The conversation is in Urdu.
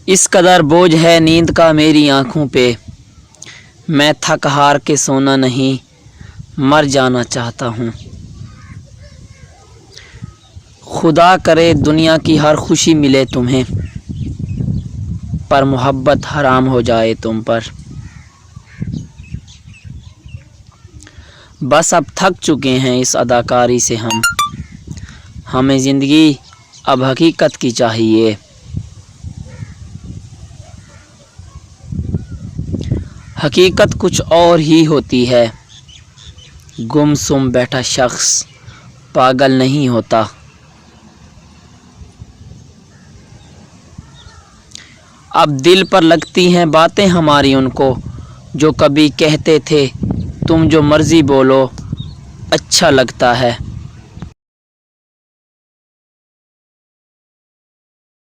اس قدر بوجھ ہے نیند کا میری آنکھوں پہ، میں تھک ہار کے سونا نہیں، مر جانا چاہتا ہوں۔ خدا کرے دنیا کی ہر خوشی ملے تمہیں، پر محبت حرام ہو جائے تم پر۔ بس اب تھک چکے ہیں اس اداکاری سے ہمیں زندگی اب حقیقت کی چاہیے۔ حقیقت کچھ اور ہی ہوتی ہے، گم سم بیٹھا شخص پاگل نہیں ہوتا۔ اب دل پر لگتی ہیں باتیں ہماری ان کو، جو کبھی کہتے تھے تم جو مرضی بولو اچھا لگتا ہے۔